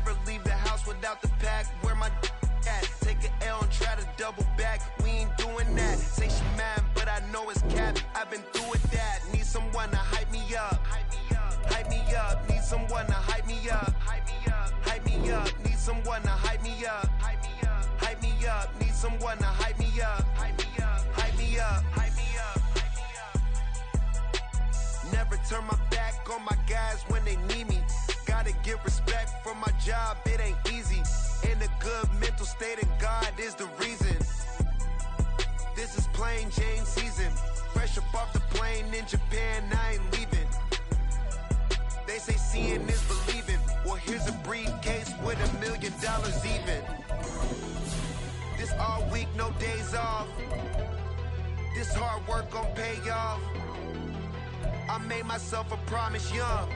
Never leave the house without the pack. Where my at? Take an L and try to double back. We ain't doing that. Say she mad, but I know it's cap. I've been through with that. Need someone to hype me up. Hype me up. Need someone to hype me up. Hype me up. Need someone to hype me up. Hype me up. Need someone to hype me up. Hype me up. Hype me up. Never turn my back on my guys when they need me. Gotta give respect for my job, it ain't easy. In a good mental state, and God is the reason. This is plain Jane season. Fresh up off the plane in Japan, I ain't leaving. They say seeing is believing. Well, here's a briefcase with $1 million even. This all week, no days off. This hard work gon' pay off. I made myself a promise young.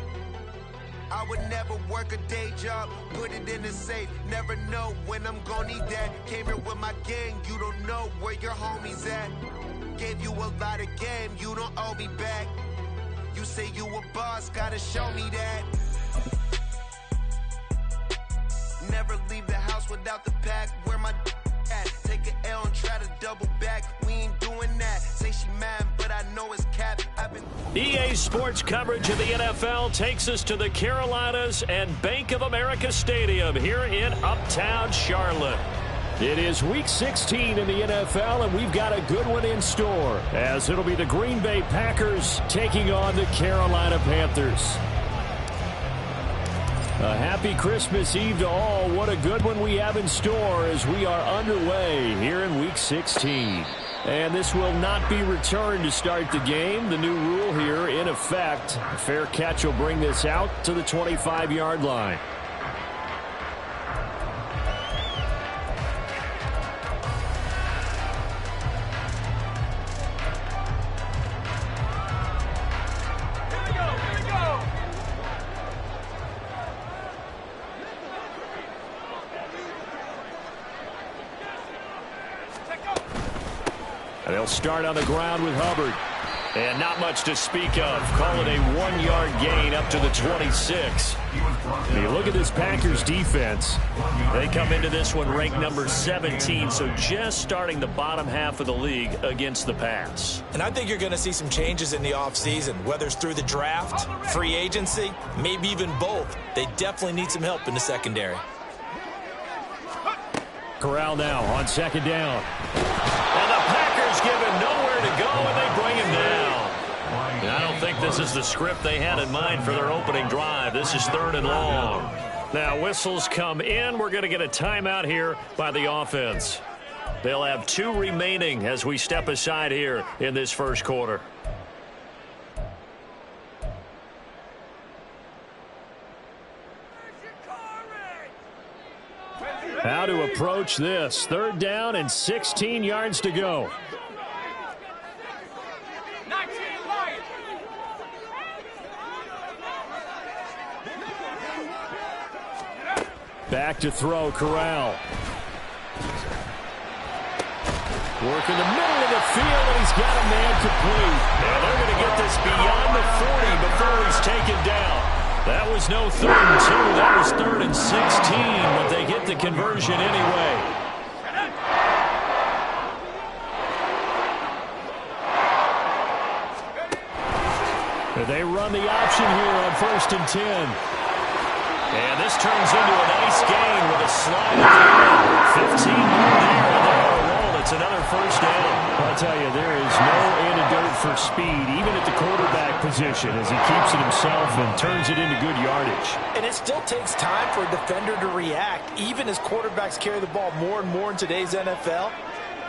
I would never work a day job, put it in the safe. Never know when I'm gonna need that. Came here with my gang, you don't know where your homies at. Gave you a lot of game, you don't owe me back. You say you a boss, gotta show me that. Never leave the house without the pack. Where my at? Take an L and try to double back. We ain't doing that. Say she mad, but I know it's cap. EA Sports coverage of the NFL takes us to the Carolinas and Bank of America Stadium here in Uptown Charlotte. It is Week 16 in the NFL, and we've got a good one in store, as it'll be the Green Bay Packers taking on the Carolina Panthers. A happy Christmas Eve to all. What a good one we have in store as we are underway here in Week 16. And this will not be returned to start the game. The new rule here in effect. A fair catch will bring this out to the 25-yard line. They'll start on the ground with Hubbard. And not much to speak of. Call it a 1-yard gain up to the 26. You look at this Packers defense. They come into this one ranked number 17, so just starting the bottom half of the league against the pass. And I think you're going to see some changes in the offseason, whether it's through the draft, free agency, maybe even both. They definitely need some help in the secondary. Corral now on second down. And the Packers give him nowhere to go, and they bring him down. And I don't think this is the script they had in mind for their opening drive. This is 3rd and long. Now whistles come in. We're going to get a timeout here by the offense. They'll have 2 remaining as we step aside here in this first quarter. How to approach this. 3rd down and 16 yards to go. Back to throw, Corral. Work in the middle of the field, and he's got a man complete. And they're going to get this beyond the 40 before he's taken down. That was no 3rd and 2. That was 3rd and 16, but they get the conversion anyway. They run the option here on 1st and 10. And this turns into a nice gain with a slide at the end. 15 more there, and they're on a roll. It's another 1st down. I'll tell you, there is no antidote for speed, even at the quarterback position, as he keeps it himself and turns it into good yardage. And it still takes time for a defender to react, even as quarterbacks carry the ball more and more in today's NFL.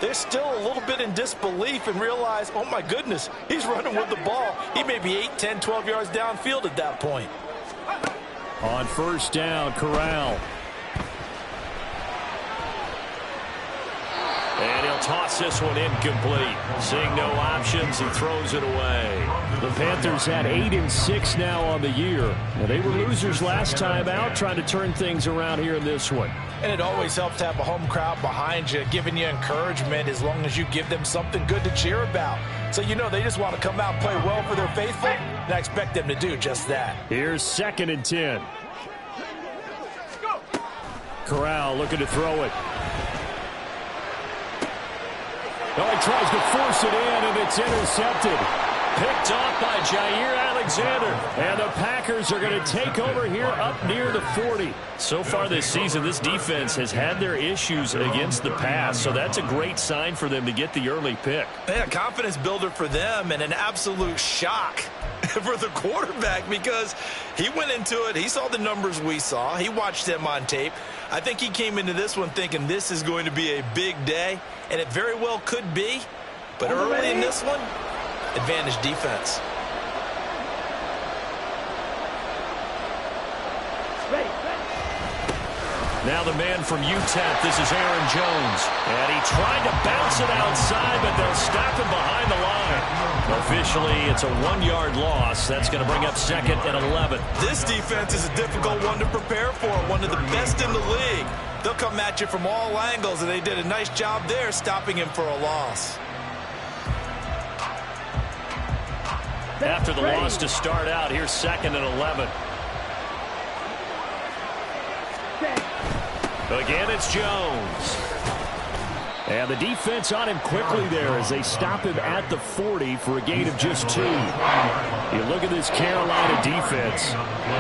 They're still a little bit in disbelief and realize, oh my goodness, he's running with the ball. He may be 8, 10, 12 yards downfield at that point. On 1st down, Corral. And he'll toss this one incomplete. Seeing no options, he throws it away. The Panthers had 8-6 now on the year. Now, they were losers last time out, trying to turn things around here in this one. And it always helps to have a home crowd behind you, giving you encouragement as long as you give them something good to cheer about. So you know they just want to come out and play well for their faithful, and I expect them to do just that. Here's 2nd and 10. Corral looking to throw it. Oh, he tries to force it in, and it's intercepted. Picked off by Jair Alexander. And the Packers are going to take over here up near the 40. So far this season, this defense has had their issues against the pass, so that's a great sign for them to get the early pick. Yeah, confidence builder for them and an absolute shock for the quarterback because he went into it. He saw the numbers we saw. He watched them on tape. I think he came into this one thinking this is going to be a big day, and it very well could be. But early in this one, advantage defense. Now the man from UTEP, this is Aaron Jones. And he tried to bounce it outside, but they'll stop him behind the line. Officially, it's a 1-yard loss. That's going to bring up 2nd and 11. This defense is a difficult one to prepare for, one of the best in the league. They'll come at you from all angles, and they did a nice job there stopping him for a loss. After the loss to start out, here's 2nd and 11. Again, it's Jones. And the defense on him quickly there as they stop him at the 40 for a gain of just 2. You look at this Carolina defense.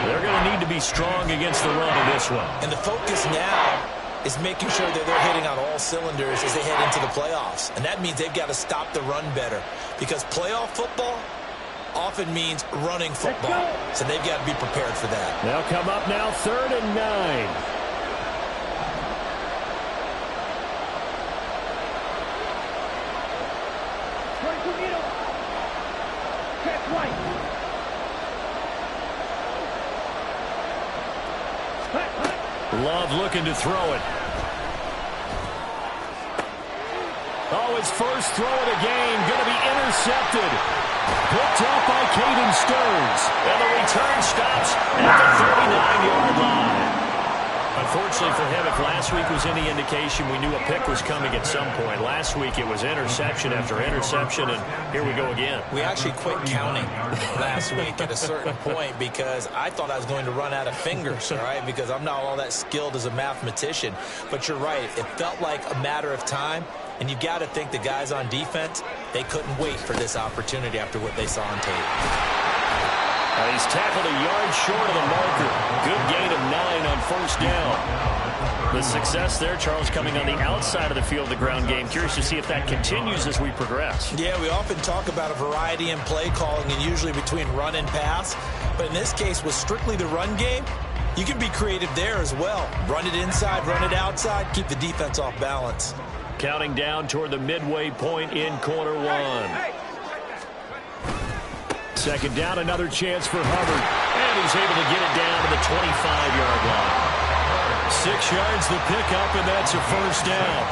They're going to need to be strong against the run in this one. And the focus now is making sure that they're hitting on all cylinders as they head into the playoffs. And that means they've got to stop the run better because playoff football often means running football. So they've got to be prepared for that. They'll come up now 3rd and 9. Love looking to throw it. Oh, his first throw of the game going to be intercepted. Picked up by Caden Stearns. And the return stops at the 39-yard line. Unfortunately for him, if last week was any indication, we knew a pick was coming at some point. Last week it was interception after interception, and here we go again. We actually quit counting last week at a certain point because I thought I was going to run out of fingers, all right, because I'm not all that skilled as a mathematician. But you're right. It felt like a matter of time, and you got to think the guys on defense, they couldn't wait for this opportunity after what they saw on tape. He's tackled a yard short of the marker. Good gain of 9 on 1st down. The success there, Charles, coming on the outside of the field of the ground game. Curious to see if that continues as we progress. Yeah, we often talk about a variety in play calling and usually between run and pass. But in this case, with strictly the run game, you can be creative there as well. Run it inside, run it outside, keep the defense off balance. Counting down toward the midway point in quarter 1. 2nd down, another chance for Hubbard. And he's able to get it down to the 25-yard line. 6 yards the pickup, and that's a 1st down.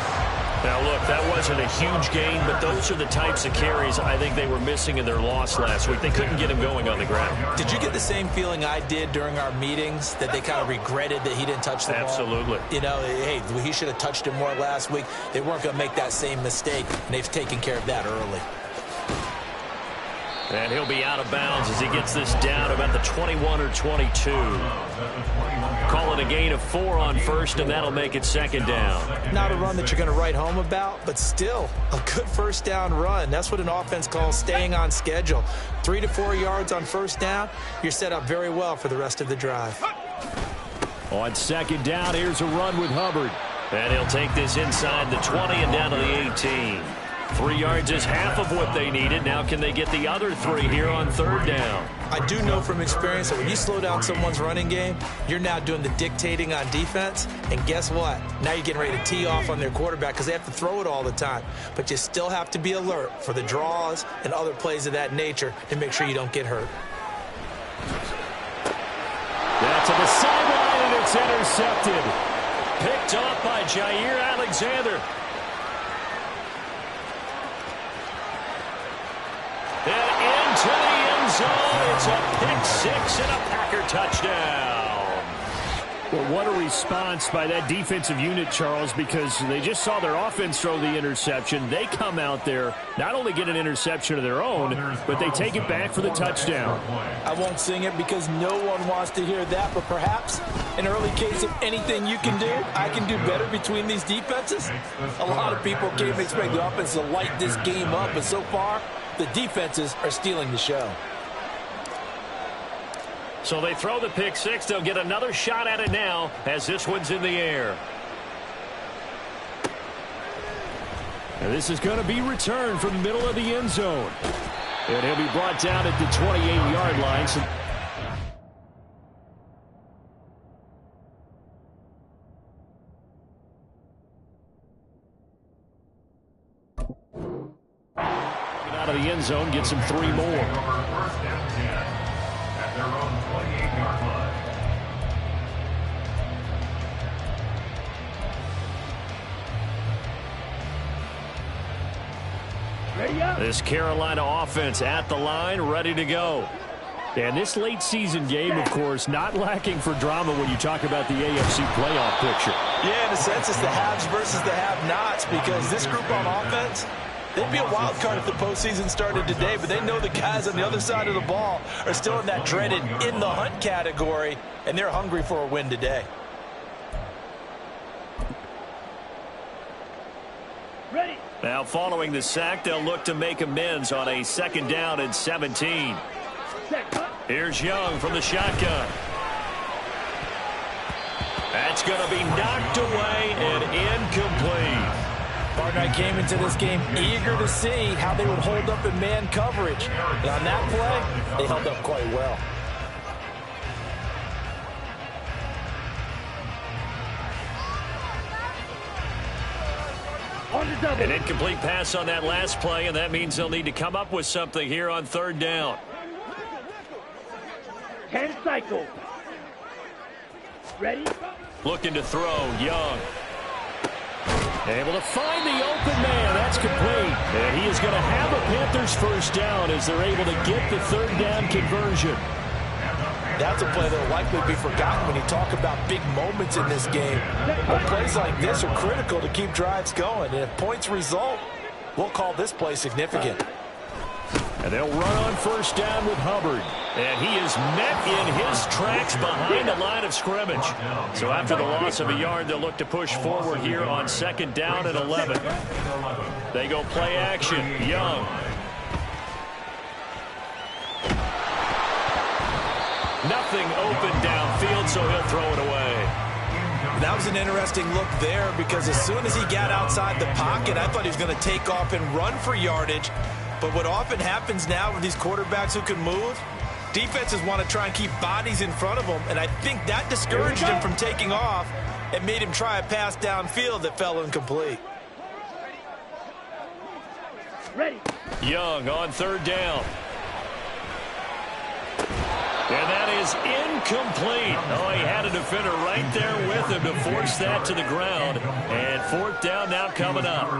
Now, look, that wasn't a huge gain, but those are the types of carries I think they were missing in their loss last week. They couldn't get him going on the ground. Did you get the same feeling I did during our meetings, that they kind of regretted that he didn't touch the ball? Absolutely. You know, hey, he should have touched it more last week. They weren't going to make that same mistake, and they've taken care of that early. And he'll be out of bounds as he gets this down about the 21 or 22. Calling a gain of 4 on 1st, and that'll make it 2nd down. Not a run that you're going to write home about, but still a good 1st down run. That's what an offense calls staying on schedule. 3 to 4 yards on 1st down, you're set up very well for the rest of the drive. On 2nd down, here's a run with Hubbard. And he'll take this inside the 20 and down to the 18. 3 yards is half of what they needed. Now can they get the other 3 here on 3rd down? I do know from experience that when you slow down someone's running game, you're now doing the dictating on defense. And guess what? Now you're getting ready to tee off on their quarterback because they have to throw it all the time. But you still have to be alert for the draws and other plays of that nature to make sure you don't get hurt. That's to the sideline, and it's intercepted. Picked off by Jair Alexander. And into the end zone. It's a pick 6 and a Packer touchdown. Well, what a response by that defensive unit, Charles, because they just saw their offense throw the interception. They come out there, not only get an interception of their own, but they take it back for the touchdown. I won't sing it because no one wants to hear that, but perhaps an early case of anything you can do, I can do better between these defenses. A lot of people came to expect the offense to light this game up, but so far, the defenses are stealing the show. So they throw the pick six. They'll get another shot at it now as this one's in the air. And this is going to be returned from the middle of the end zone. And he'll be brought down at the 28-yard line. So out of the end zone, gets him 3 more. This Carolina offense at the line, ready to go. And this late season game, of course, not lacking for drama when you talk about the AFC playoff picture. Yeah, in a sense, it's the haves versus the have-nots, because this group on offense, they'd be a wild card if the postseason started today, but they know the guys on the other side of the ball are still in that dreaded in-the-hunt category, and they're hungry for a win today. Ready. Now, following the sack, they'll look to make amends on a 2nd down and 17. Here's Young from the shotgun. That's going to be knocked away and incomplete. Partner, I came into this game eager to see how they would hold up in man coverage. And on that play, they held up quite well. An incomplete pass on that last play, and that means they'll need to come up with something here on 3rd down. 10 cycles. Ready? Looking to throw, Young. Able to find the open man. That's complete. And he is going to have a Panthers 1st down as they're able to get the 3rd down conversion. That's a play that will likely be forgotten when you talk about big moments in this game. But plays like this are critical to keep drives going. And if points result, we'll call this play significant. And they'll run on 1st down with Hubbard. And he is met in his tracks behind the line of scrimmage. So after the loss of a yard, they'll look to push forward here on 2nd down and 11. They go play action. Young. Nothing open downfield, so he'll throw it away. That was an interesting look there, because as soon as he got outside the pocket, I thought he was going to take off and run for yardage. But what often happens now with these quarterbacks who can move, defenses want to try and keep bodies in front of them, and I think that discouraged him from taking off and made him try a pass downfield that fell incomplete. Ready. Young on 3rd down. And that is incomplete. Oh, he had a defender right there with him to force that to the ground. And 4th down now coming up.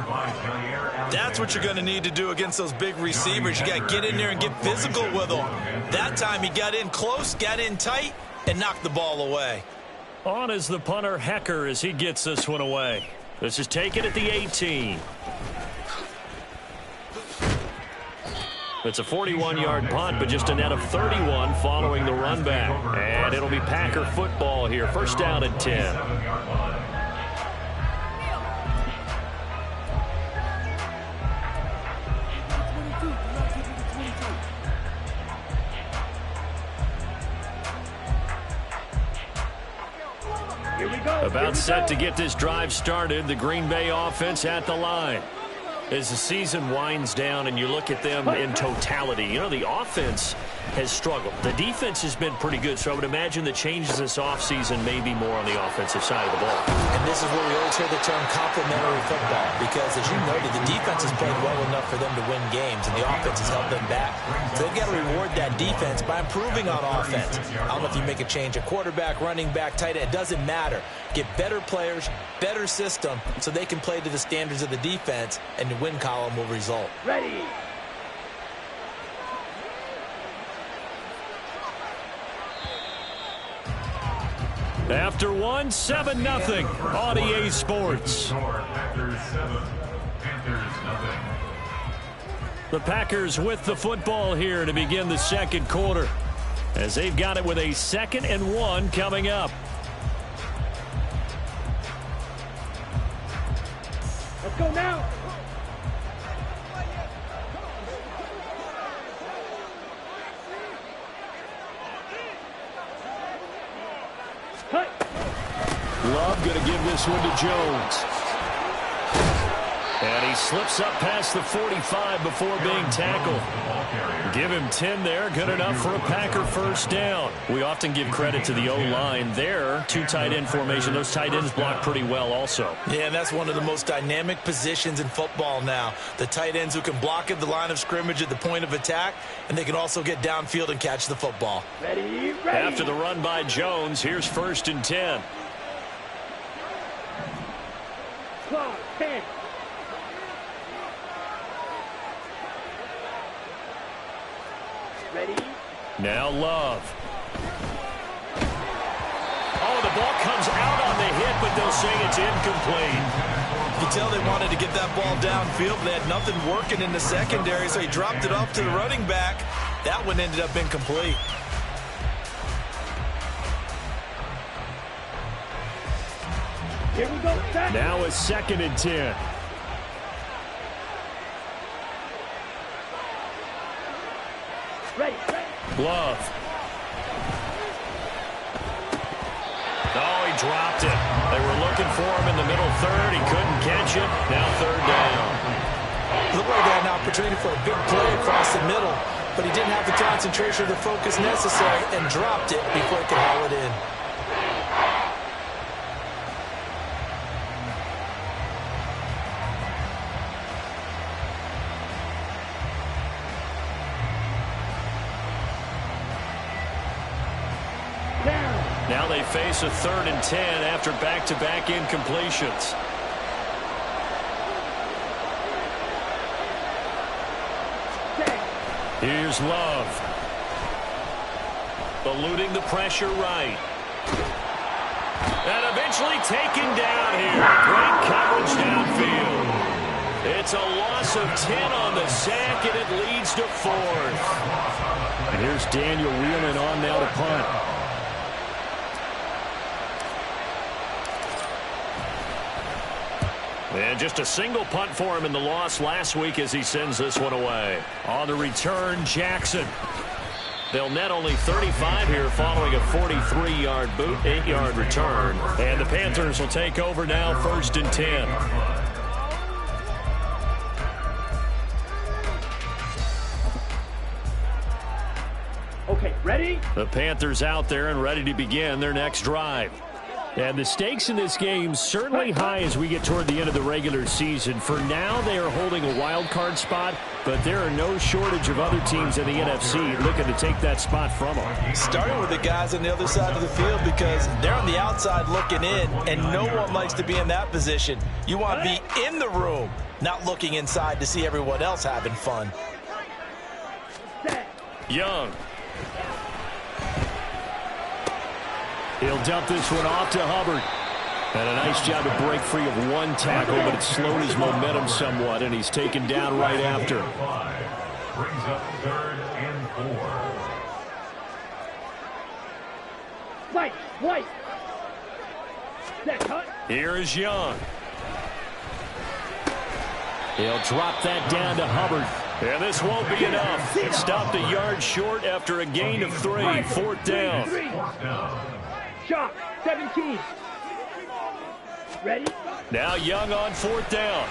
That's what you're going to need to do against those big receivers. You got to get in there and get physical with them. That time he got in close, got in tight, and knocked the ball away. On is the punter, Hecker, as he gets this one away. This is taken at the 18. It's a 41-yard punt, but just a net of 31 following the run back. And it'll be Packer football here. 1st down and 10. About set to get this drive started. The Green Bay offense at the line. As the season winds down and you look at them in totality, you know, the offense has struggled. The defense has been pretty good, so I would imagine the changes this offseason may be more on the offensive side of the ball. And this is where we always hear the term complementary football, because as you noted, the defense has played well enough for them to win games, and the offense has held them back. So they've got to reward that defense by improving on offense. I don't know if you make a change at quarterback, running back, tight end, it doesn't matter. Get better players, better system, so they can play to the standards of the defense, and the win column will result. Ready. After one, 7-0 on EA Sports. Packers 7, Panthers nothing. The Packers with the football here to begin the second quarter, as they've got it with a 2nd and 1 coming up. Let's go now. Cut. Love going to give this one to Jones. And he slips up past the 45 before being tackled. Give him 10 there. Good enough for a Packer first down. We often give credit to the O-line there. 2 tight end formation. Those tight ends block pretty well also. Yeah, and that's one of the most dynamic positions in football now. The tight ends who can block at the line of scrimmage at the point of attack, and they can also get downfield and catch the football. Ready. After the run by Jones, here's 1st and 10. Clock, 10. Ready. Now Love. Oh, the ball comes out on the hit, but they'll say it's incomplete. You can tell they wanted to get that ball downfield. They had nothing working in the secondary, so he dropped it off to the running back. That one ended up incomplete. Here we go. Set. Now a 2nd and 10. Ready. Love. Oh, he dropped it. They were looking for him in the middle third. He couldn't catch it. Now 3rd down. Looked like he had an opportunity for a big play across the middle, but he didn't have the concentration or the focus necessary and dropped it before he could haul it in. Now they face a 3rd and 10 after back-to-back incompletions. Here's Love. Eluding the pressure right. And eventually taken down here. Great coverage downfield. It's a loss of 10 on the sack, and it leads to 4th. And here's Daniel Wheelan on now to punt. And just a single punt for him in the loss last week as he sends this one away. On the return, Jackson. They'll net only 35 here following a 43-yard boot, 8-yard return. And the Panthers will take over now, 1st and 10. Okay, ready? The Panthers out there and ready to begin their next drive. And the stakes in this game certainly high as we get toward the end of the regular season. For now, they are holding a wild card spot, but there are no shortage of other teams in the NFC looking to take that spot from them. Starting with the guys on the other side of the field because they're on the outside looking in, and no one likes to be in that position. You want to be in the room, not looking inside to see everyone else having fun. Young. He'll dump this one off to Hubbard. And a nice job to break free of one tackle, but it slowed his momentum somewhat, and he's taken down right after. Brings up 3rd and 4. White. Set, cut. Here is Young. He'll drop that down to Hubbard. And this won't be enough. It stopped a yard short after a gain of 3. 4th down. Shot, 17. Ready? Now Young on 4th down.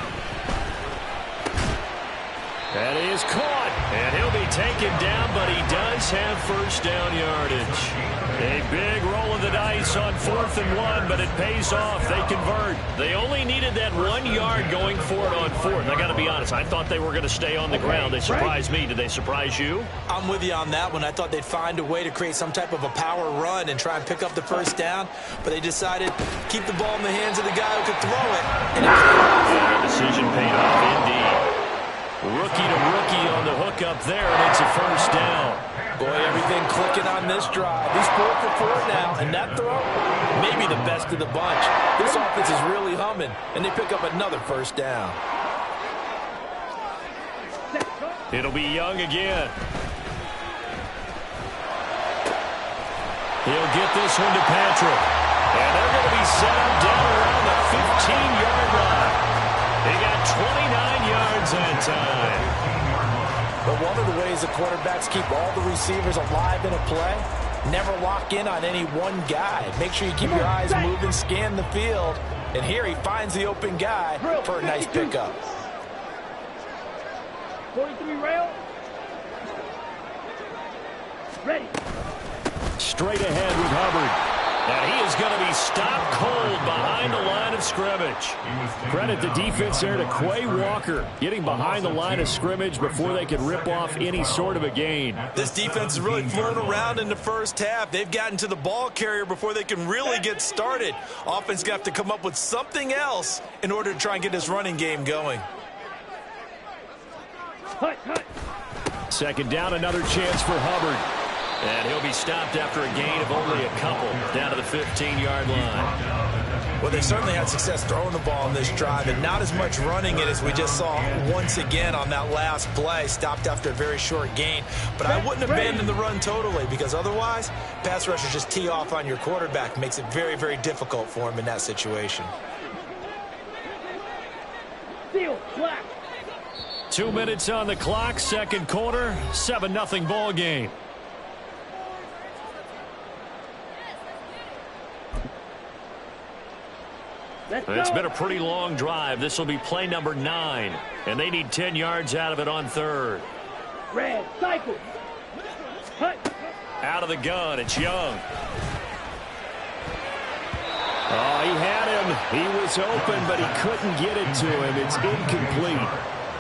That is caught. And he'll be taken down, but he does have 1st down yardage. A big roll of the dice on 4th and 1, but it pays off. They convert. They only needed that 1 yard going for it on 4th. I got to be honest, I thought they were going to stay on the ground. They surprised me. Did they surprise you? I'm with you on that one. I thought they'd find a way to create some type of a power run and try and pick up the 1st down, but they decided to keep the ball in the hands of the guy who could throw it. And their decision paid off indeed. Rookie to rookie on the hook up there, and it's a 1st down. Boy, everything clicking on this drive. He's 4 for 4 now, and that throw maybe the best of the bunch. This offense is really humming, and they pick up another first down. It'll be Young again. He'll get this one to Patrick. And they're going to be set up down around the 15-yard line. They got 29 yards that time. But one of the ways the quarterbacks keep all the receivers alive in a play, never lock in on any one guy. Make sure you keep your eyes moving, scan the field. And here he finds the open guy for a nice pickup. 43 rail. Ready. Straight ahead with Hubbard. And he is going to be stopped cold behind the line of scrimmage. Credit the defense there to Quay Walker, getting behind the line of scrimmage before they could rip off any sort of a gain. This defense is really flown around in the first half. They've gotten to the ball carrier before they can really get started. Offense got to come up with something else in order to try and get this running game going. Second down, another chance for Hubbard. And he'll be stopped after a gain of only a couple down to the 15-yard line. Well, they certainly had success throwing the ball in this drive, and not as much running it as we just saw once again on that last play. Stopped after a very short gain. But I wouldn't abandon the run totally, because otherwise, pass rushers just tee off on your quarterback. Makes it very, very difficult for him in that situation. Field, black. 2 minutes on the clock, second quarter, 7-0 ball game. It's been a pretty long drive. This will be play number 9, and they need 10 yards out of it on third. Red, cycle. Hut. Out of the gun, it's Young. Oh, he had him. He was open, but he couldn't get it to him. It's incomplete.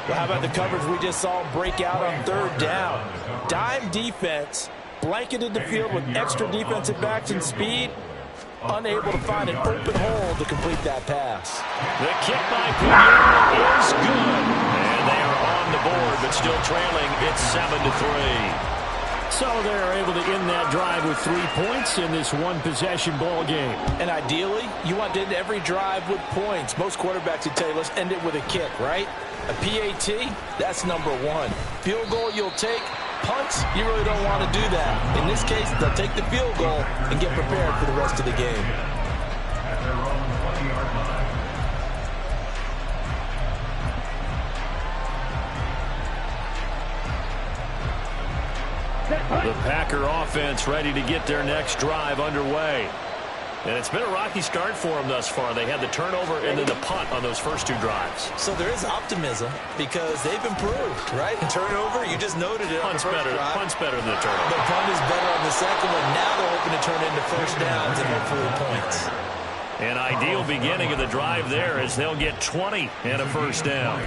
Well, how about the coverage we just saw break out on third down? Dime defense, blanketed the field with extra defensive backs and speed. Unable to find an open hole to complete that pass. The kick by Pugh is good. And they are on the board, but still trailing. It's 7-3. So they're able to end that drive with 3 points in this one-possession ball game. And ideally, you want to end every drive with points. Most quarterbacks would tell you, let's end it with a kick, right? A PAT, that's number 1. Field goal you'll take. Punts, you really don't want to do that. In this case, they'll take the field goal and get prepared for the rest of the game. The Packer offense ready to get their next drive underway. And it's been a rocky start for them thus far. They had the turnover and then the punt on those first 2 drives. So there is optimism because they've improved, right? And turnover, you just noted it. Punt's better than the turnover. The punt is better on the second one. Now they're hoping to turn it into first downs and hopefully points. An ideal beginning of the drive there as they'll get 20 and a first down.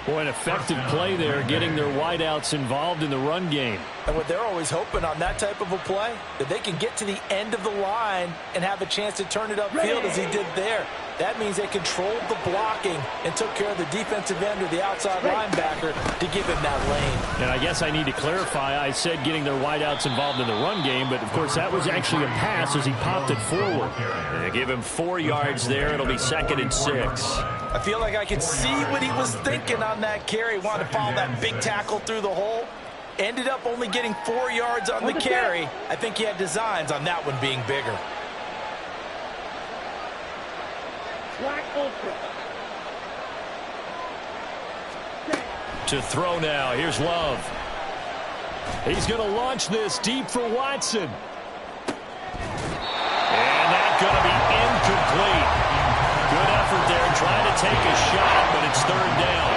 Boy, an effective play there, getting their wideouts involved in the run game. And what they're always hoping on that type of a play, that they can get to the end of the line and have a chance to turn it upfield as he did there. That means they controlled the blocking and took care of the defensive end or the outside linebacker to give him that lane. And I guess I need to clarify, I said getting their wideouts involved in the run game, but of course that was actually a pass as he popped it forward. And they give him 4 yards there. It'll be 2nd and 6. I feel like I could see what he was thinking on that carry. Wanted to follow that big tackle through the hole. Ended up only getting 4 yards on the carry. I think he had designs on that one being bigger. Black ultra. To throw now. Here's Love. He's going to launch this deep for Watson. And that's going to be incomplete. Good effort there, trying to take a shot, but it's third down.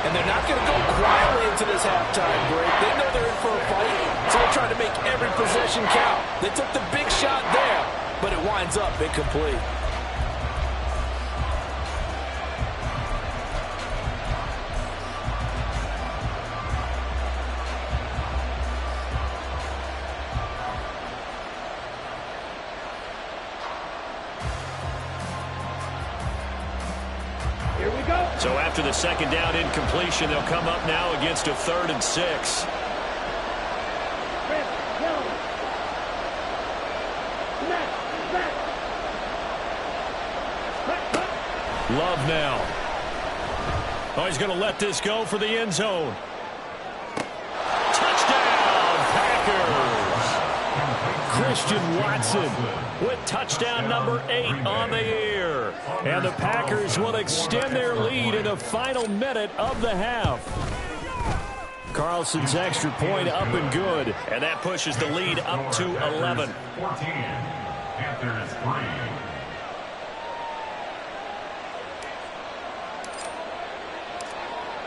And they're not going to go quietly into this halftime break. They know they're in for a fight, so they're trying to make every possession count. They took the big shot there, but it winds up incomplete. So after the second down incompletion, they'll come up now against a 3rd and 6. Love now. Oh, he's going to let this go for the end zone. Touchdown, Packers. Christian Watson with touchdown number 8 on the year. And the Packers will extend their lead in the final minute of the half. Carlson's extra point up and good. And that pushes the lead up to 11. 14. Panthers 3.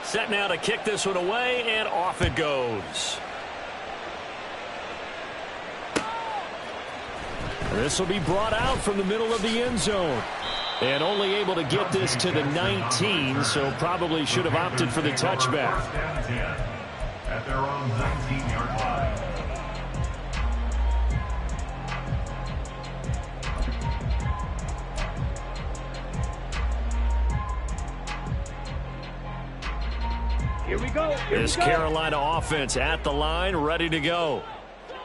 Set now to kick this one away, and off it goes. This will be brought out from the middle of the end zone. And only able to get this to the 19, so probably should have opted for the touchback. First and 10 at their own 19-yard line. Here we go. This Carolina offense at the line, ready to go.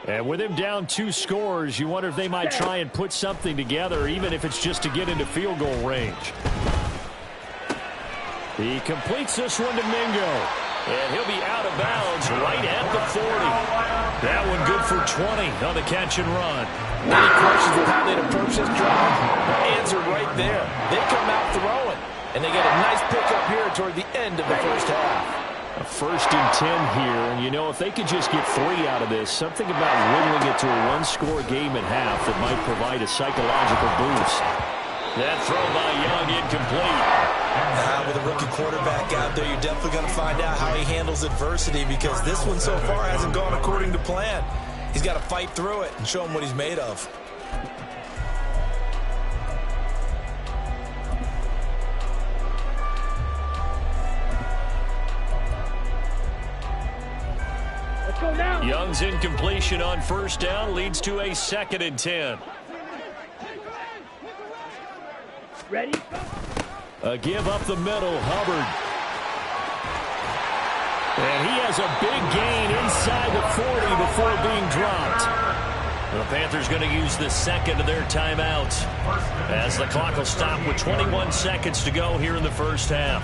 And with him down 2 scores, you wonder if they might try and put something together, even if it's just to get into field goal range. He completes this one to Mingo. And he'll be out of bounds right at the 40. That one good for 20 on the catch and run. Any questions of how they'd approach this drive? The answer right there. They come out throwing, and they get a nice pickup here toward the end of the first half. A 1st and 10 here, and you know, if they could just get 3 out of this, something about whittling it to a 1-score game at half that might provide a psychological boost. That throw by Young incomplete. With a rookie quarterback out there, you're definitely going to find out how he handles adversity, because this one so far hasn't gone according to plan. He's got to fight through it and show him what he's made of. Young's incompletion on 1st down leads to a 2nd and 10. Ready? A give up the middle, Hubbard. And he has a big gain inside the 40 before being dropped. The Panthers going to use the 2nd of their timeouts as the clock will stop with 21 seconds to go here in the first half.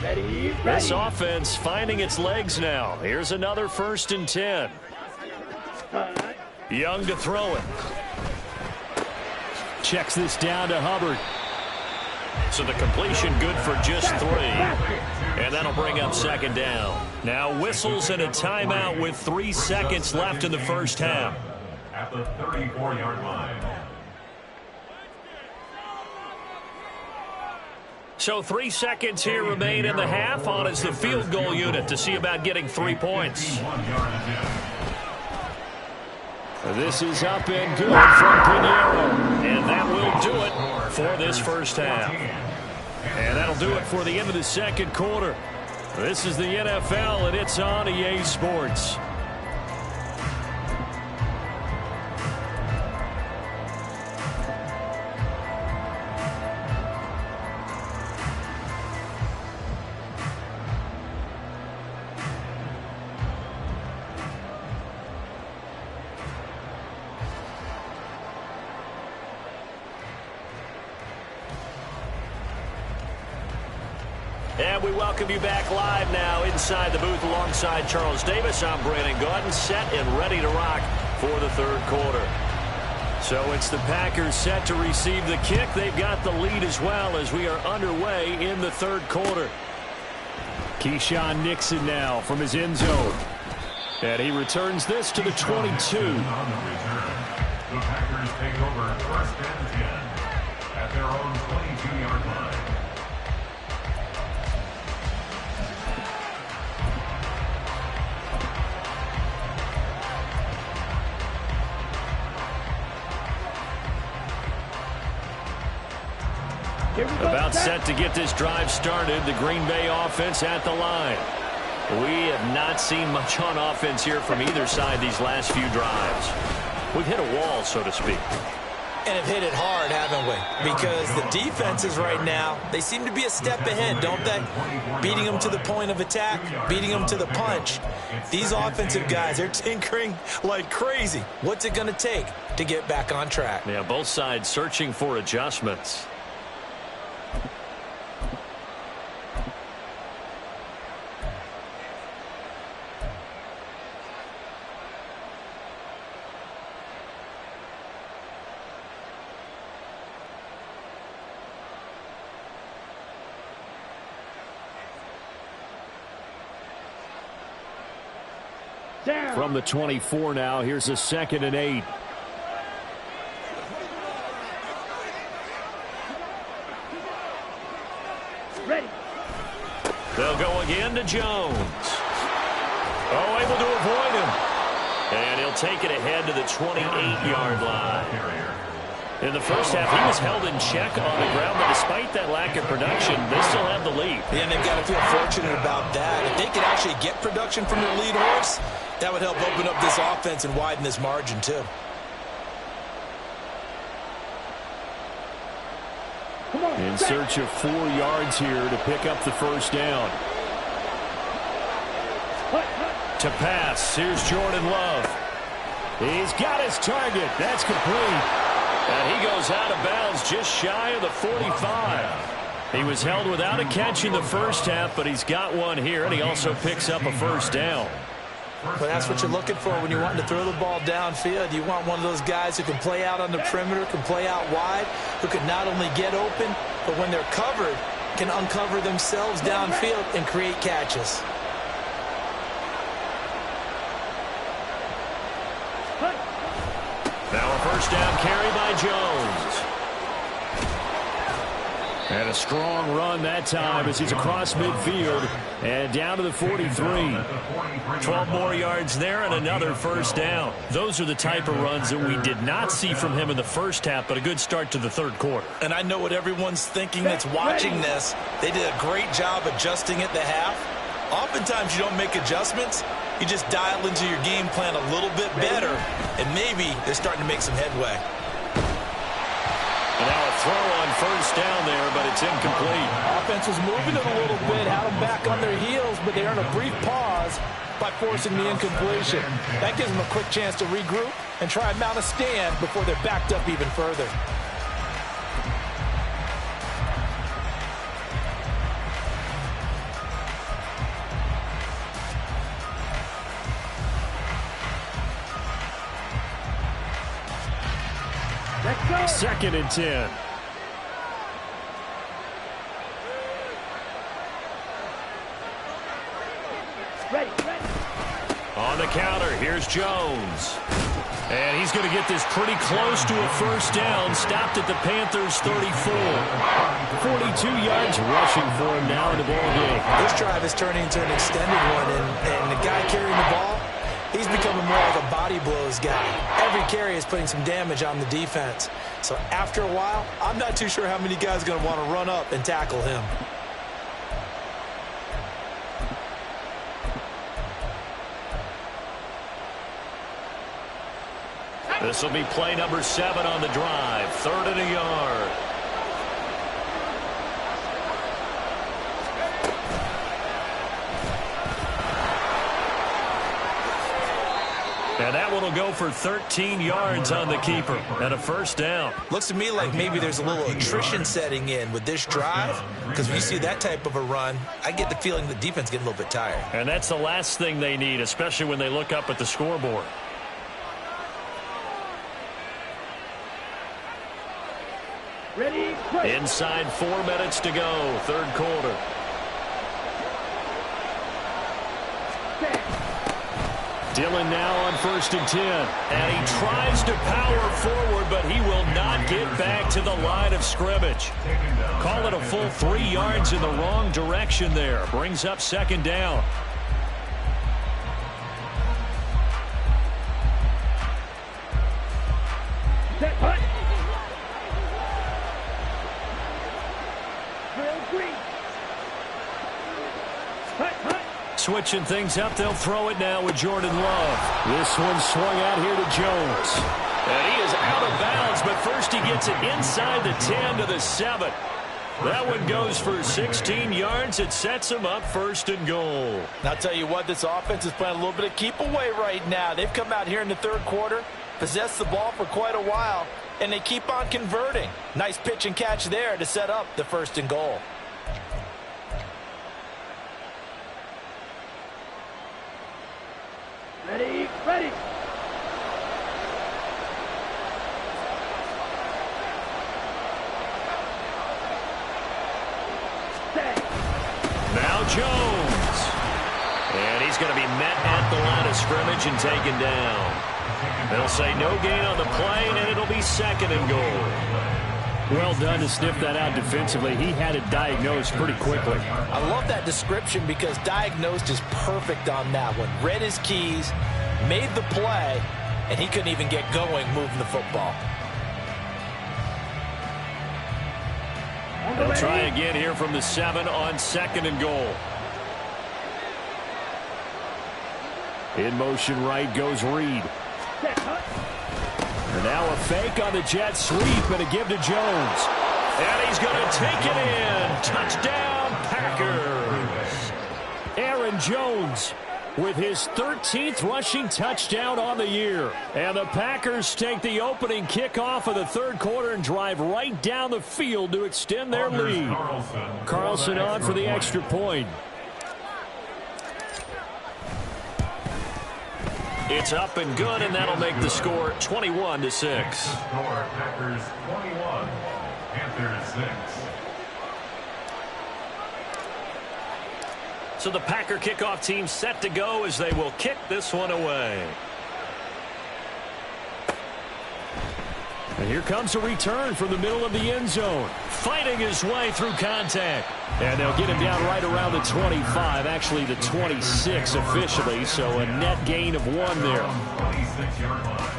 Ready? This offense finding its legs now. Here's another 1st and 10. Young to throw it. Checks this down to Hubbard. So the completion good for just 3. And that'll bring up 2nd down. Now whistles and a timeout with 3 seconds left in the first half. At the 34-yard line. So 3 seconds here remain in the half. On is the field goal unit to see about getting 3 points. This is up and good from Pinheiro. And that will do it for this first half. And that'll do it for the end of the 2nd quarter. This is the NFL, and it's on EA Sports. And we welcome you back live now inside the booth alongside Charles Davis. I'm Brandon Gaudin, set and ready to rock for the 3rd quarter. So it's the Packers set to receive the kick. They've got the lead as well as we are underway in the 3rd quarter. Keyshawn Nixon now from his end zone. And he returns this to the 22. On the return, the Packers take over 1st and 10 at their own 22-yard line. About set to get this drive started. The Green Bay offense at the line. We have not seen much on offense here from either side these last few drives. We've hit a wall, so to speak. And have hit it hard, haven't we? Because the defenses right now, they seem to be a step ahead, don't they? Beating them to the point of attack, beating them to the punch. These offensive guys, they're tinkering like crazy. What's it going to take to get back on track? Yeah, both sides searching for adjustments. From the 24 now, here's a 2nd and 8. Ready. They'll go again to Jones. Oh, able to avoid him. And he'll take it ahead to the 28-yard line. In the first half, he was held in check on the ground, but despite that lack of production, they still have the lead. Yeah, and they've got to feel fortunate about that. If they could actually get production from their lead horse, that would help open up this offense and widen this margin, too. In search of 4 yards here to pick up the first down. To pass, here's Jordan Love. He's got his target. That's complete. And he goes out of bounds just shy of the 45. He was held without a catch in the first half, but he's got one here, and he also picks up a first down. But that's what you're looking for when you're wanting to throw the ball downfield. You want one of those guys who can play out on the perimeter, can play out wide, who can not only get open, but when they're covered, can uncover themselves downfield and create catches. Now a first down carry by Jones. And a strong run that time as he's across midfield and down to the 43. 12 more yards there and another first down. Those are the type of runs that we did not see from him in the first half, but a good start to the third quarter. And I know what everyone's thinking that's watching this. They did a great job adjusting at the half. Oftentimes you don't make adjustments. You just dial into your game plan a little bit better, and maybe they're starting to make some headway. And now a throw on first down there, but it's incomplete. Offense was moving it a little bit, had them back on their heels, but they earned a brief pause by forcing the incompletion. That gives them a quick chance to regroup and try and mount a stand before they're backed up even further. Let's go. 2nd and 10. Ready. On the counter, here's Jones. And he's going to get this pretty close to a first down. Stopped at the Panthers' 34. 42 yards rushing for him now in the ball game. This drive is turning into an extended one, and the guy carrying the ball, he's becoming more like a body blows guy. Every carry is putting some damage on the defense. So after a while, I'm not too sure how many guys are going to want to run up and tackle him. This will be play number 7 on the drive. 3rd and a yard. And that one will go for 13 yards on the keeper and a first down. Looks to me like maybe there's a little attrition setting in with this drive, because when you see that type of a run, I get the feeling the defense getting a little bit tired. And that's the last thing they need, especially when they look up at the scoreboard. Ready. Play. Inside 4 minutes to go, third quarter. Dillon now on 1st and 10. And he tries to power forward, but he will not get back to the line of scrimmage. Call it a full 3 yards in the wrong direction there. Brings up 2nd down. Set. Hut. Drill green. Hut. Switching things up, they'll throw it now with Jordan Love. This one swung out here to Jones. And he is out of bounds, but first he gets it inside the 10 to the 7. That one goes for 16 yards. It sets him up 1st and goal. And I'll tell you what, this offense is playing a little bit of keep away right now. They've come out here in the 3rd quarter, possessed the ball for quite a while, and they keep on converting. Nice pitch and catch there to set up the 1st and goal. Ready, ready. Now Jones. And he's going to be met at the line of scrimmage and taken down. They'll say no gain on the play, and it'll be 2nd and goal. Well done to sniff that out defensively. He had it diagnosed pretty quickly. I love that description because diagnosed is perfect on that one. Read his keys, made the play, and he couldn't even get going moving the football. They'll try again here from the 7 on 2nd and goal. In motion right goes Reed. And now a fake on the jet sweep and a give to Jones. And he's going to take it in. Touchdown, Packers. Aaron Jones with his 13th rushing touchdown on the year. And the Packers take the opening kickoff of the 3rd quarter and drive right down the field to extend their lead. Carlson on for the extra point. It's up and good, and that'll make the score 21-6. Score Packers 21, Panthers 6. So the Packer kickoff team set to go as they will kick this one away. And here comes a return from the middle of the end zone. Fighting his way through contact. And they'll get him down right around the 25, actually the 26 officially, so a net gain of 1 there. 26-yard line.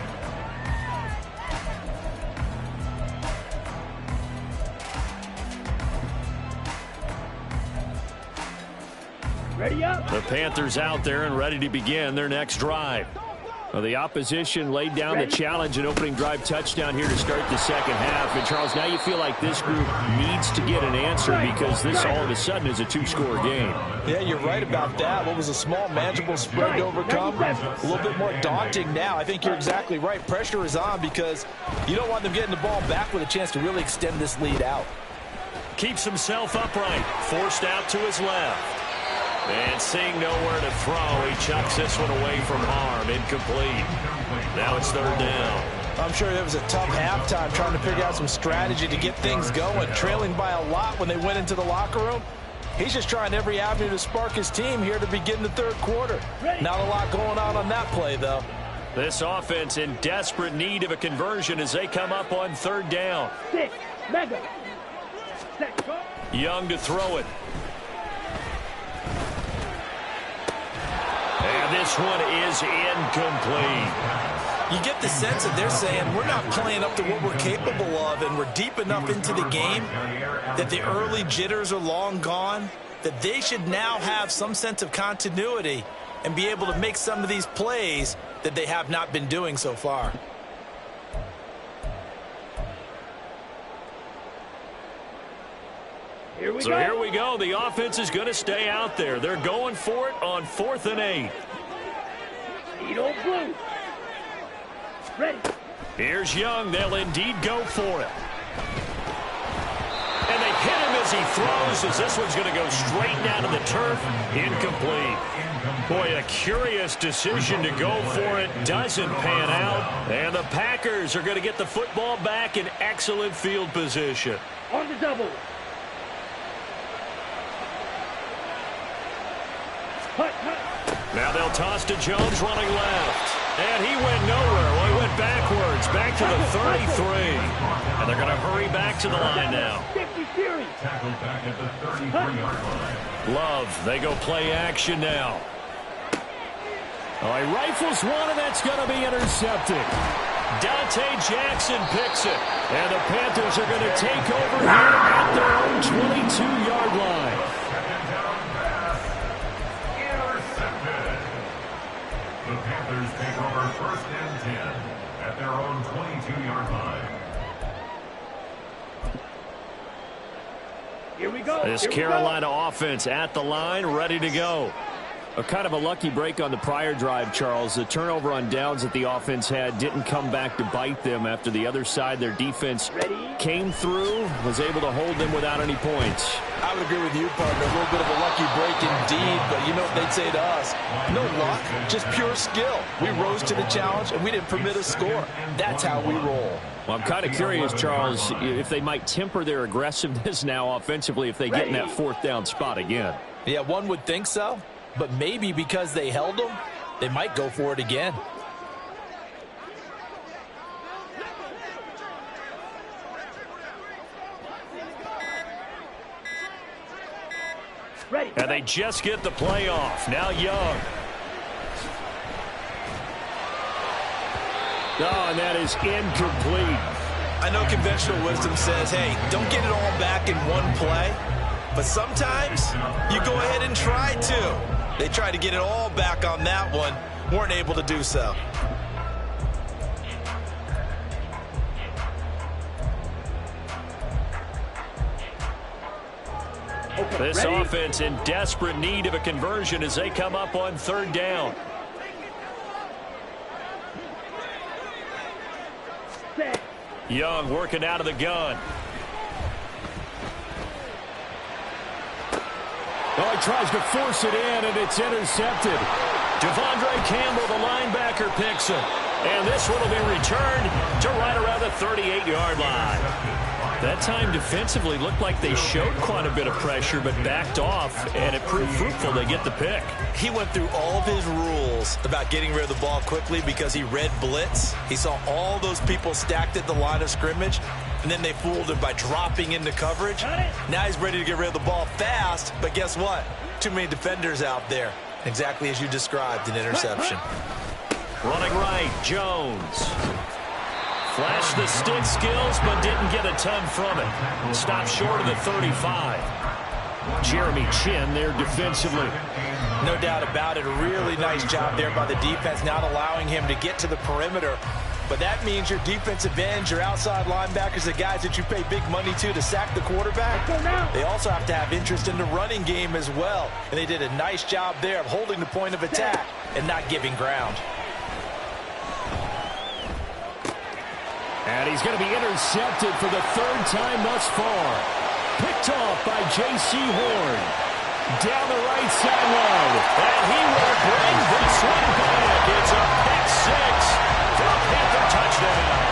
Ready up. The Panthers out there and ready to begin their next drive. Well, the opposition laid down the challenge and opening drive touchdown here to start the 2nd half. And, Charles, now you feel like this group needs to get an answer because this all of a sudden is a 2-score game. Yeah, you're right about that. What was a small, manageable spread to overcome, a little bit more daunting now. I think you're exactly right. Pressure is on because you don't want them getting the ball back with a chance to really extend this lead out. Keeps himself upright. Forced out to his left. And seeing nowhere to throw, he chucks this one away from harm. Incomplete. Now it's 3rd down. I'm sure it was a tough halftime trying to figure out some strategy to get things going. Trailing by a lot when they went into the locker room. He's just trying every avenue to spark his team here to begin the 3rd quarter. Not a lot going on that play, though. This offense in desperate need of a conversion as they come up on 3rd down. 6, mega. Set, go. Young to throw it. And this one is incomplete. You get the sense that they're saying we're not playing up to what we're capable of, and we're deep enough into the game that the early jitters are long gone, that they should now have some sense of continuity and be able to make some of these plays that they have not been doing so far. Here we So go. here we go. The offense is going to stay out there. They're going for it on 4th and 8. Edo blue. Ready. Here's Young. They'll indeed go for it. And they hit him as he throws, as this one's going to go straight down to the turf. Incomplete. Boy, a curious decision to go for it. Doesn't pan out. And the Packers are going to get the football back in excellent field position. On the double. Hut, hut. Now they'll toss to Jones running left. And he went nowhere. Well, he went backwards, back to the 33. And they're going to hurry back to the line now. 50 series. Tackled back at the 33-yard line. Love, they go play action now. Oh, he rifles one, and that's going to be intercepted. Dante Jackson picks it. And the Panthers are going to take over here at their own 22-yard line. Second down pass. Intercepted. The Panthers take over 1st and 10 at their own 22-yard line. Here we go. This Carolina offense at the line, ready to go. Kind of a lucky break on the prior drive, Charles. The turnover on downs that the offense had didn't come back to bite them after the other side. Their defense came through, was able to hold them without any points. I would agree with you, partner. A little bit of a lucky break indeed, but you know what they'd say to us? No luck, just pure skill. We rose to the challenge, and we didn't permit a score. That's how we roll. Well, I'm kind of curious, Charles, if they might temper their aggressiveness now offensively if they get in that fourth down spot again. Yeah, one would think so. But maybe because they held them, they might go for it again. Ready. And they just get the play off. Now Young. Oh, and that is incomplete. I know conventional wisdom says, hey, don't get it all back in one play. But sometimes you go ahead and try to. They tried to get it all back on that one. Weren't able to do so. This offense in desperate need of a conversion as they come up on third down. Young working out of the gun. Oh, he tries to force it in, and it's intercepted. Devondre Campbell, the linebacker, picks him. And this one will be returned to right around the 38-yard line. That time defensively looked like they showed quite a bit of pressure but backed off, and it proved fruitful. They get the pick. He went through all of his rules about getting rid of the ball quickly because he read blitz. He saw all those people stacked at the line of scrimmage, and then they fooled him by dropping into coverage. Now he's ready to get rid of the ball fast, but guess what? Too many defenders out there. Exactly as you described, an interception. Running right, Jones. Flashed the stick skills, but didn't get a ton from it. Stopped short of the 35. Jeremy Chin there defensively. No doubt about it. A really nice job there by the defense, not allowing him to get to the perimeter. But that means your defensive ends, your outside linebackers, the guys that you pay big money to sack the quarterback, they also have to have interest in the running game as well. And they did a nice job there of holding the point of attack and not giving ground. And he's going to be intercepted for the third time thus far. Picked off by J.C. Horn. Down the right sideline. And he will bring this one back. It's a pick six for a Panther touchdown.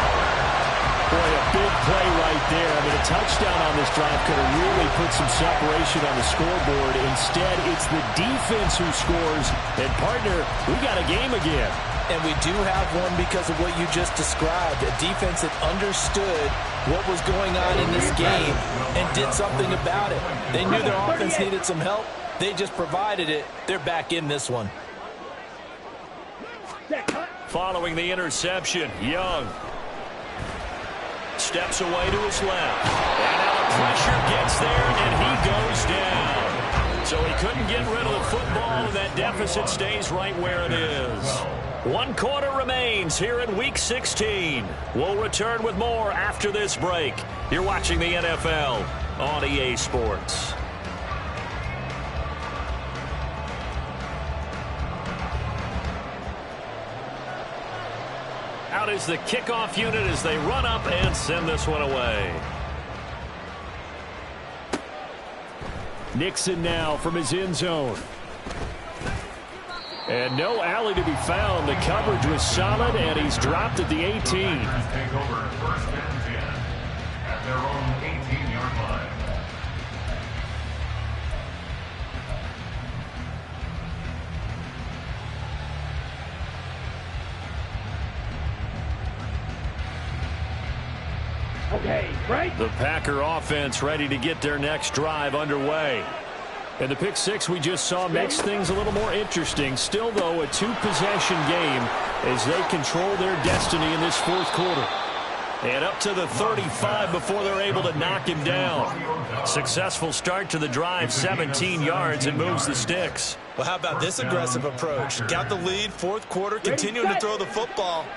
Boy, a big play right there. I mean, a touchdown on this drive could have really put some separation on the scoreboard. Instead, it's the defense who scores. And, partner, we got a game again. And we do have one because of what you just described. A defense that understood what was going on in this game and did something about it. They knew their offense needed some help. They just provided it. They're back in this one. Following the interception, Young steps away to his left. And now the pressure gets there, and he goes down. So he couldn't get rid of the football, and that deficit stays right where it is. 1 quarter remains here in Week 16. We'll return with more after this break. You're watching the NFL on EA Sports. Out is the kickoff unit as they run up and send this one away. Nixon now from his end zone. And no alley to be found. The coverage was solid, and he's dropped at the 18. Take over first and 10 at their own 18-yard line. Okay, right. The Packer offense ready to get their next drive underway. And the pick six we just saw makes things a little more interesting. Still, though, a two-possession game as they control their destiny in this fourth quarter. And up to the 35 before they're able to knock him down. Successful start to the drive, 17 yards, and moves the sticks. Well, how about this aggressive approach? Got the lead, fourth quarter, continuing to throw the football.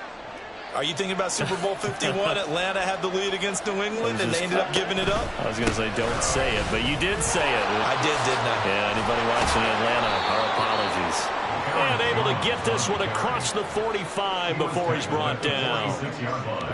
Are you thinking about Super Bowl 51? Atlanta had the lead against New England, and they ended up giving it up? I was going to say don't say it, but you did say it. I did, didn't I? Yeah, anybody watching Atlanta, our apologies. And able to get this one across the 45 before he's brought down.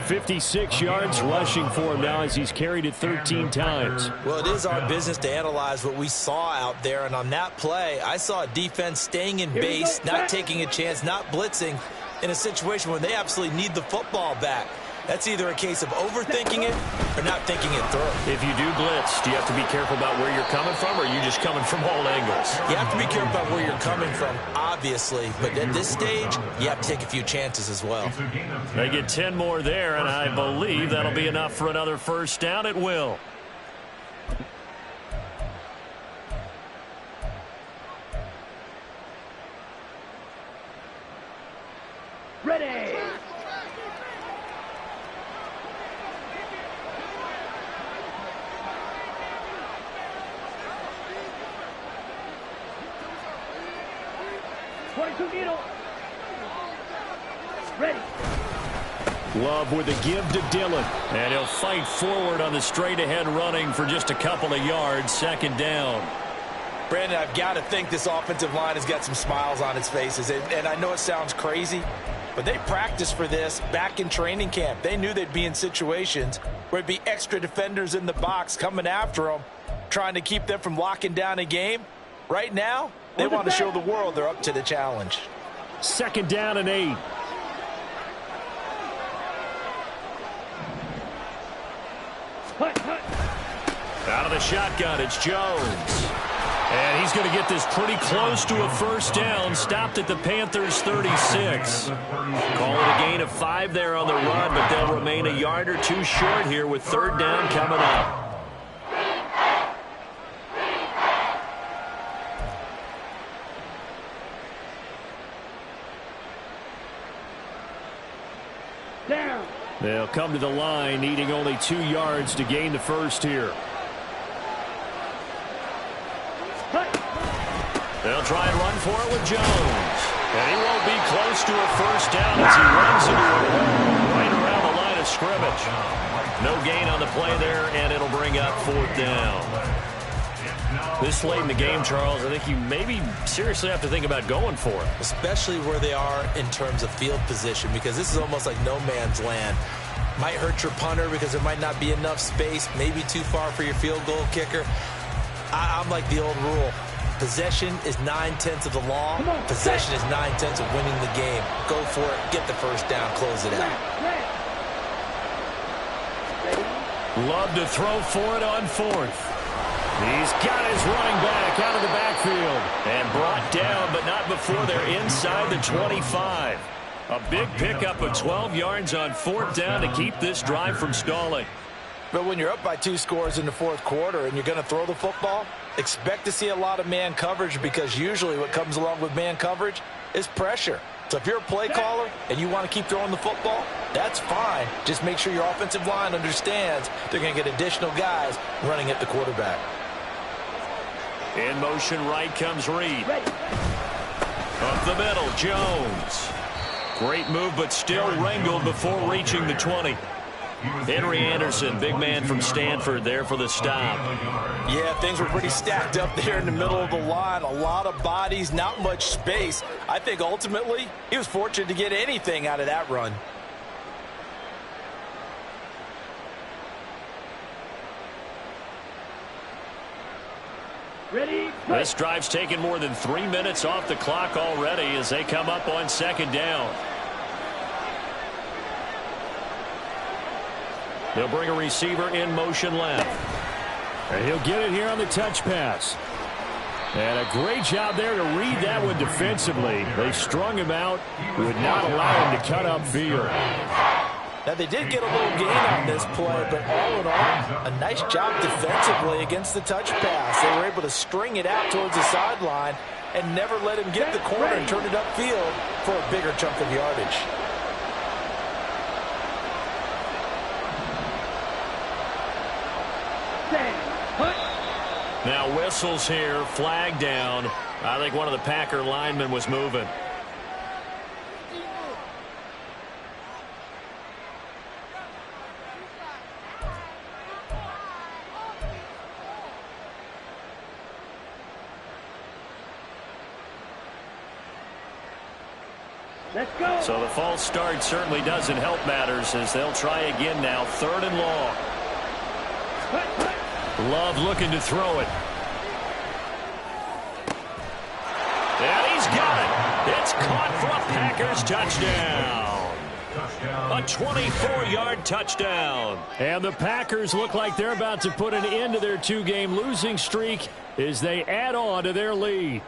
56 yards rushing for him now as he's carried it 13 times. Well, it is our business to analyze what we saw out there. And on that play, I saw a defense staying in base, not taking a chance, not blitzing in a situation where they absolutely need the football back. That's either a case of overthinking it or not thinking it through. If you do blitz, do you have to be careful about where you're coming from, or are you just coming from all angles? You have to be careful about where you're coming from, obviously. But at this stage, you have to take a few chances as well. They get 10 more there, and I believe that'll be enough for another first down. It will. Ready. Ready. Love with a give to Dillon. And he'll fight forward on the straight-ahead running for just a couple of yards. Second down. Brandon, I've got to think this offensive line has got some smiles on its faces. And I know it sounds crazy, but they practiced for this back in training camp. They knew they'd be in situations where there'd be extra defenders in the box coming after them, trying to keep them from locking down a game. Right now, they want to show the world they're up to the challenge. Second down and 8. Out of the shotgun, it's Jones. And he's going to get this pretty close to a first down. Stopped at the Panthers' 36. Call it a gain of 5 there on the run, but they'll remain a yard or two short here with third down coming up. Down. They'll come to the line, needing only 2 yards to gain the first here. They'll try and run for it with Jones. And he won't be close to a first down as he runs into a hole right around the line of scrimmage. No gain on the play there, and it'll bring up fourth down. This late in the game, Charles, I think you maybe seriously have to think about going for it. Especially where they are in terms of field position, because this is almost like no man's land. Might hurt your punter because there might not be enough space, maybe too far for your field goal kicker. I'm like the old rule. Possession is 9/10 of the law. Possession is 9/10 of winning the game. Go for it, get the first down, close it out. Love to throw for it on fourth. He's got his running back out of the backfield. And brought down, but not before they're inside the 25. A big pickup of 12 yards on fourth down to keep this drive from stalling. But when you're up by 2 scores in the fourth quarter and you're going to throw the football, expect to see a lot of man coverage, because usually what comes along with man coverage is pressure. So if you're a play caller and you want to keep throwing the football, that's fine. Just make sure your offensive line understands they're going to get additional guys running at the quarterback. In motion right comes Reed. Up the middle, Jones. Great move, but still wrangled before reaching the 20. Henry Anderson, big man from Stanford, there for the stop. Yeah, things were pretty stacked up there in the middle of the line. A lot of bodies, not much space. I think ultimately he was fortunate to get anything out of that run. Ready. This drive's taken more than 3 minutes off the clock already as they come up on second down. They'll bring a receiver in motion left. And he'll get it here on the touch pass. And a great job there to read that one defensively. They strung him out, would not allow him to cut upfield. Now, they did get a little gain on this play, but all in all, a nice job defensively against the touch pass. They were able to string it out towards the sideline and never let him get the corner and turn it upfield for a bigger chunk of yardage. Now whistles here, flag down. I think one of the Packer linemen was moving. Let's go. So the false start certainly doesn't help matters as they'll try again now. 3rd and long. Love looking to throw it. And he's got it. It's caught for a Packers touchdown. A 24-yard touchdown. And the Packers look like they're about to put an end to their 2-game losing streak as they add on to their lead.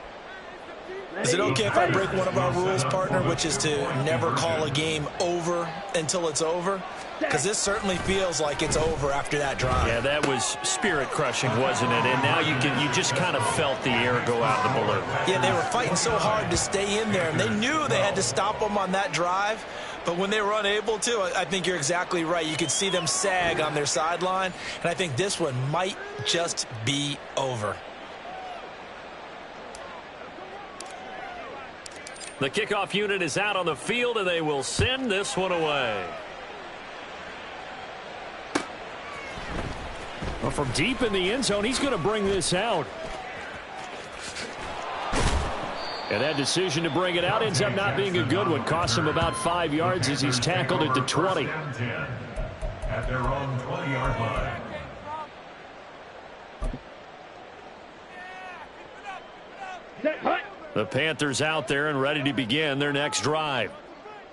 Is it okay if I break one of our rules, partner, which is to never call a game over until it's over? Because this certainly feels like it's over after that drive. Yeah, that was spirit-crushing, wasn't it? And now you just kind of felt the air go out the balloon. Yeah, they were fighting so hard to stay in there, and they knew they had to stop them on that drive. But when they were unable to, I think you're exactly right. You could see them sag on their sideline, and I think this one might just be over. The kickoff unit is out on the field, and they will send this one away. Well, from deep in the end zone, he's going to bring this out. And that decision to bring it out ends up not being a good one. Costs him about 5 yards as he's tackled at the 20. At their own 20-yard line. The Panthers out there and ready to begin their next drive.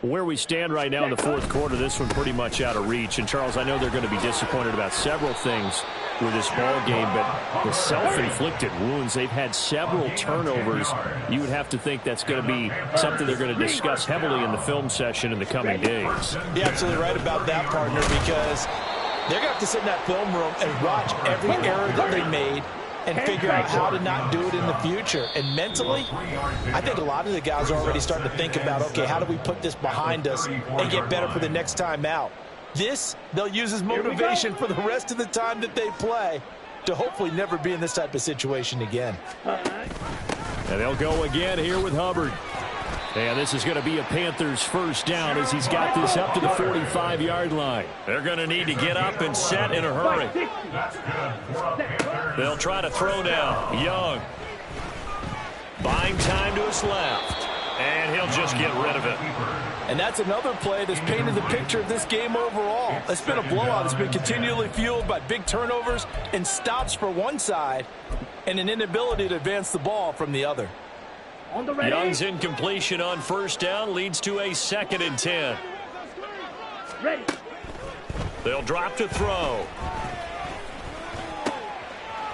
Where we stand right now in the 4th quarter, this one pretty much out of reach. And, Charles, I know they're going to be disappointed about several things with this ball game, but the self-inflicted wounds, they've had several turnovers. You would have to think that's going to be something they're going to discuss heavily in the film session in the coming days. You're absolutely right about that, partner, because they're going to have to sit in that film room and watch every error that they made and figure out how to not do it in the future. And mentally, I think a lot of the guys are already starting to think about, okay, how do we put this behind us and get better for the next time out? This, they'll use as motivation for the rest of the time that they play to hopefully never be in this type of situation again. And they'll go again here with Hubbard. And this is going to be a Panthers first down as he's got this up to the 45-yard line. They're going to need to get up and set in a hurry. They'll try to throw now. Young. Buying time to his left. And he'll just get rid of it. And that's another play that's painted the picture of this game overall. It's been a blowout. It's been continually fueled by big turnovers and stops for one side and an inability to advance the ball from the other. Young's incompletion on first down leads to a 2nd and 10. Ready. They'll drop to throw.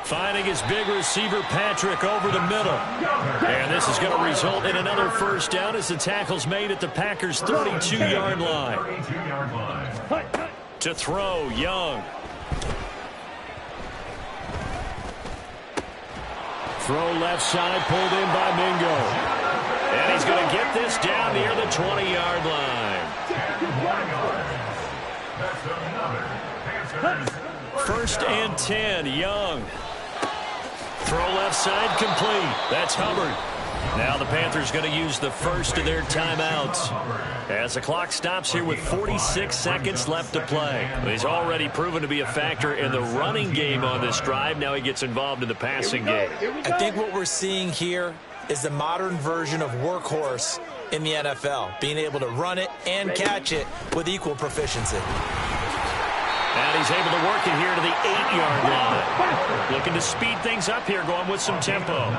Finding his big receiver, Patrick, over the middle. And this is going to result in another first down as the tackle's made at the Packers' 32-yard line. To throw, Young. Throw left side, pulled in by Mingo. And he's going to get this down near the 20-yard line. First and 10, Young. Throw left side, complete. That's Hubbard. Now the Panthers going to use the first of their timeouts as the clock stops here with 46 seconds left to play. He's already proven to be a factor in the running game on this drive. Now he gets involved in the passing game. I think what we're seeing here is the modern version of workhorse in the NFL, being able to run it and catch it with equal proficiency. And he's able to work it here to the 8-yard line. Looking to speed things up here, going with some tempo.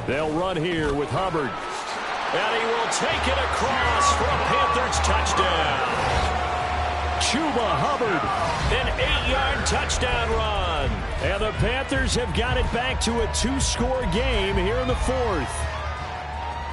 They'll run here with Hubbard. And he will take it across for a Panthers touchdown. Chuba Hubbard. An 8-yard touchdown run. And the Panthers have got it back to a 2-score game here in the 4th.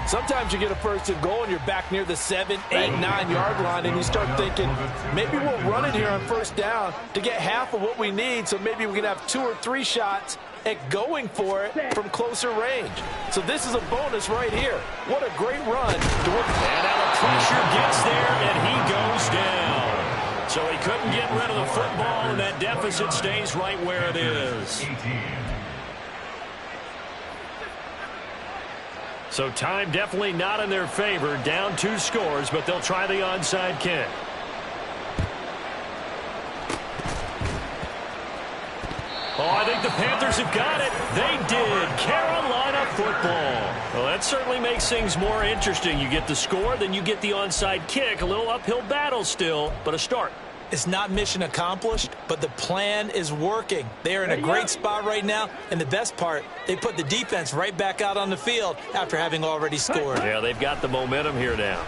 Sometimes you get a first and goal and you're back near the 7, 8, 9-yard line and you start thinking, maybe we'll run it here on first down to get half of what we need, so maybe we can have 2 or 3 shots at going for it from closer range. So this is a bonus right here. What a great run. And now the pressure gets there and he goes down. So he couldn't get rid of the football and that deficit stays right where it is. So time definitely not in their favor. Down 2 scores, but they'll try the onside kick. Oh, I think the Panthers have got it. They did. Carolina football. Well, that certainly makes things more interesting. You get the score, then you get the onside kick. A little uphill battle still, but a start. It's not mission accomplished, but the plan is working. They are in a great spot right now, and the best part, they put the defense right back out on the field after having already scored. Yeah, they've got the momentum here now.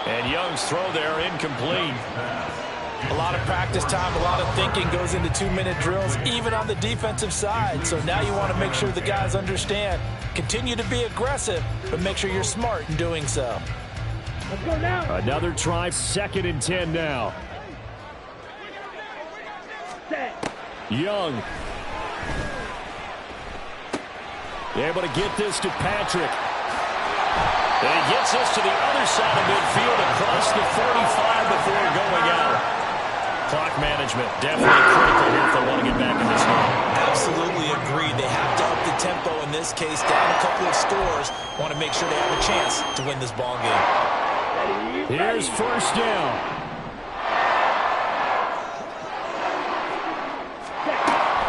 And Young's throw there incomplete. A lot of practice time, a lot of thinking goes into 2-minute drills, even on the defensive side. So now you want to make sure the guys understand. Continue to be aggressive, but make sure you're smart in doing so. Let's go now. Another try, 2nd and 10 now. Set. Young. Able to get this to Patrick. And he gets this to the other side of midfield across the 45 before going out. Clock management definitely critical here if they want to get back in this game. Absolutely agreed. They have to up the tempo in this case, down a couple of scores. Want to make sure they have a chance to win this ball game. Here's first down.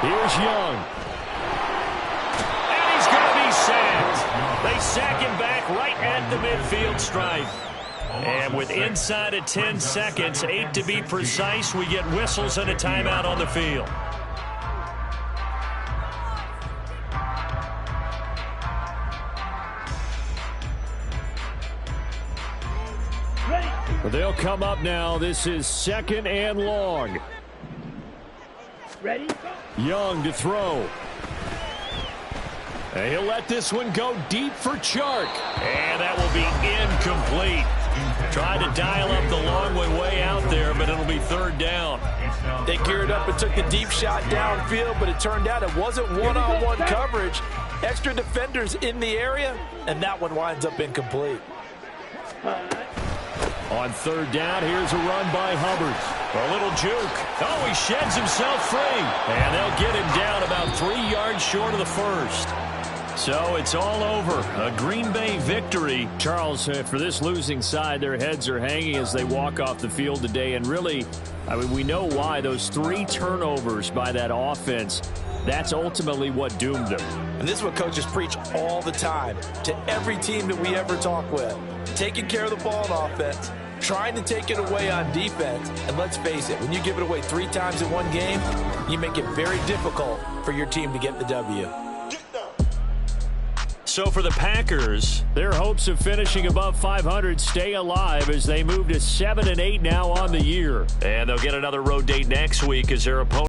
Here's Young. And he's going to be sacked. They sack him back right at the midfield stripe. And with inside of 10 seconds, 8 to be precise, we get whistles and a timeout on the field. They'll come up now. This is 2nd and long. Ready? Young to throw. And he'll let this one go deep for Chark. And that will be incomplete. Tried to dial up the long way out there, but it'll be 3rd down. They geared up and took the deep shot downfield, but it turned out it wasn't one-on-one coverage. Extra defenders in the area, and that one winds up incomplete. On 3rd down, here's a run by Hubbard. A little juke. Oh, he sheds himself free. And they'll get him down about 3 yards short of the first. So it's all over. A Green Bay victory. Charles, for this losing side, their heads are hanging as they walk off the field today. And really, I mean, we know why. Those 3 turnovers by that offense, that's ultimately what doomed them. And this is what coaches preach all the time to every team that we ever talk with. Taking care of the ball on offense, trying to take it away on defense. And let's face it, when you give it away 3 times in one game, you make it very difficult for your team to get the W. So for the Packers, their hopes of finishing above 500 stay alive as they move to 7-8 now on the year. And they'll get another road date next week as their opponent